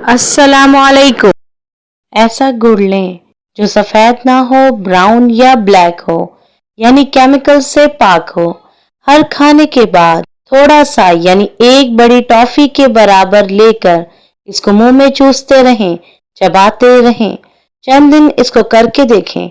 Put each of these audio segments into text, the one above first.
अस्सलाम वालेकुम। ऐसा गुड़ लें जो सफेद ना हो, ब्राउन या ब्लैक हो, यानी केमिकल से पाक हो। हर खाने के बाद थोड़ा सा यानी एक बड़ी टॉफी के बराबर लेकर इसको मुंह में चूसते रहें, चबाते रहें। चंद दिन इसको करके देखें।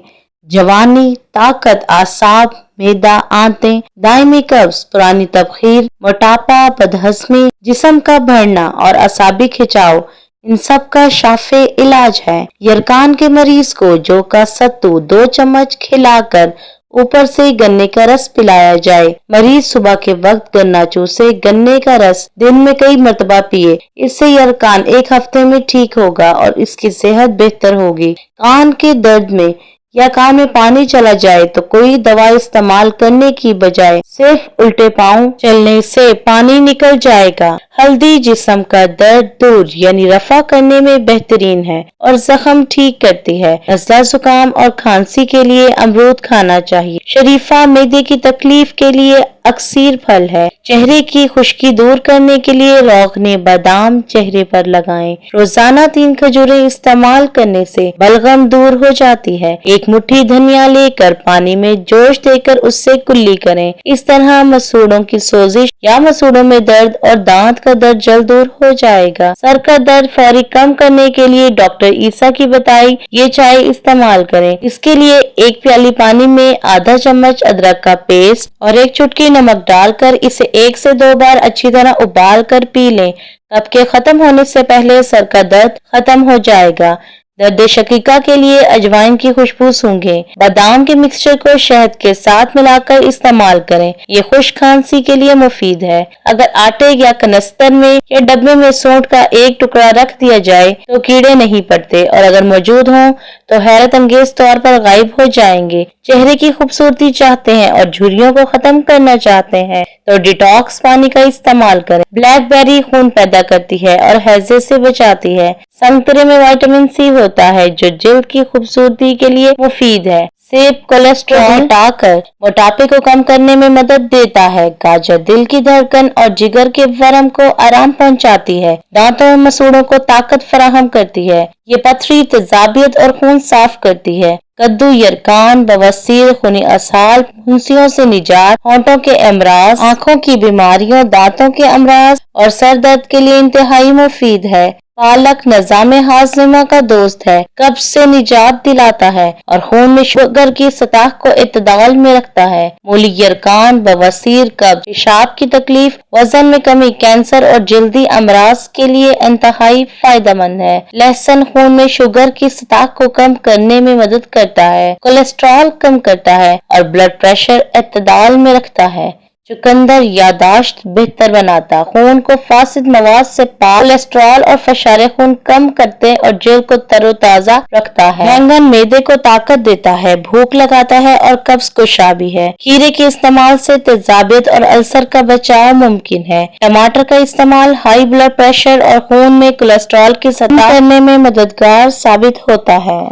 जवानी, ताकत, आसाब, मैदा, आंतें, दायमी कब्ज, पुरानी तबखीर, मोटापा, बदहजमी, जिस्म का बढ़ना और असाबी खिंचाव, इन सब का शाफे इलाज है। यरकान के मरीज को जौ का सत्तू 2 चम्मच खिलाकर ऊपर से गन्ने का रस पिलाया जाए। मरीज सुबह के वक्त गन्ना चूसे, गन्ने का रस दिन में कई मरतबा पिए। इससे यरकान 1 हफ्ते में ठीक होगा और इसकी सेहत बेहतर होगी। कान के दर्द में या कान में पानी चला जाए तो कोई दवा इस्तेमाल करने की बजाय सिर्फ उल्टे पांव चलने से पानी निकल जाएगा। हल्दी जिस्म का दर्द दूर यानी रफा करने में बेहतरीन है और जख्म ठीक करती है। नज़ला, जुकाम और खांसी के लिए अमरूद खाना चाहिए। शरीफा मैदे की तकलीफ के लिए अक्सीर फल है। चेहरे की खुश्की दूर करने के लिए रोगने बादाम चेहरे पर लगाएं। रोजाना 3 खजूरें इस्तेमाल करने से बलगम दूर हो जाती है। 1 मुट्ठी धनिया लेकर पानी में जोश देकर उससे कुल्ली करें। इस तरह मसूड़ों की सोजिश या मसूड़ों में दर्द और दांत का दर्द जल्द दूर हो जाएगा। सर का दर्द फौरी कम करने के लिए डॉक्टर ईसा की बताई ये चाय इस्तेमाल करें। इसके लिए 1 प्याली पानी में आधा चम्मच अदरक का पेस्ट और 1 चुटकी नमक डालकर इसे 1 से 2 बार अच्छी तरह उबाल कर पी लें। कफ के खत्म होने से पहले सर का दर्द खत्म हो जाएगा। दर्द शकीका के लिए अजवाइन की खुशबू सूंघें। बादाम के मिक्सचर को शहद के साथ मिलाकर इस्तेमाल करें। ये खुश्क खांसी के लिए मुफीद है। अगर आटे या कनस्तर में या डब्बे में सौंठ का 1 टुकड़ा रख दिया जाए तो कीड़े नहीं पड़ते और अगर मौजूद हों तो हैरत अंगेज तौर पर गायब हो जाएंगे। चेहरे की खूबसूरती चाहते हैं और झुर्रियों को खत्म करना चाहते हैं तो डिटॉक्स पानी का इस्तेमाल करें। ब्लैकबेरी खून पैदा करती है और हैजे से बचाती है। संतरे में विटामिन सी होता है जो जिल्द की खूबसूरती के लिए मुफीद है। सेब कोलेस्ट्रॉल घटाकर मोटापे को कम करने में मदद देता है। गाजर दिल की धड़कन और जिगर के वर्म को आराम पहुंचाती है। दांतों और मसूड़ों को ताकत फराहम करती है। ये पथरी, तेजाबियत और खून साफ करती है। कद्दू यरकान, बवासीर, खूनी असहाल, फुंसियों से निजात, होंठों के अमराज, आंखों की बीमारियों, दांतों के अमराज और सर दर्द के लिए इंतहाई मुफीद है। पालक निज़ामे हाज़िमा का दोस्त है, कब्ज से निजात दिलाता है और खून में शुगर की सतह को इत्तदाल में रखता है। मूली यरकान, बवासीर, कब्ज, पेशाब की तकलीफ, वजन में कमी, कैंसर और जल्दी अमराज के लिए इंतहाई फायदेमंद है। लहसुन खून में शुगर की सतह को कम करने में मदद करता है, कोलेस्ट्रॉल कम करता है और ब्लड प्रेशर इत्तदाल में रखता है। चुकंदर यादाश्त बेहतर बनाता, खून को फासिद मवाद से पाक, कोलेस्ट्रॉल और फशारे खून कम करते और जेल को तरोताजा रखता है। बैंगन मैदे को ताकत देता है, भूख लगाता है और कब्ज कुशा भी है। खीरे के इस्तेमाल से तेजाबियत और अल्सर का बचाव मुमकिन है। टमाटर का इस्तेमाल हाई ब्लड प्रेशर और खून में कोलेस्ट्रॉल की सतह करने में मददगार साबित होता है।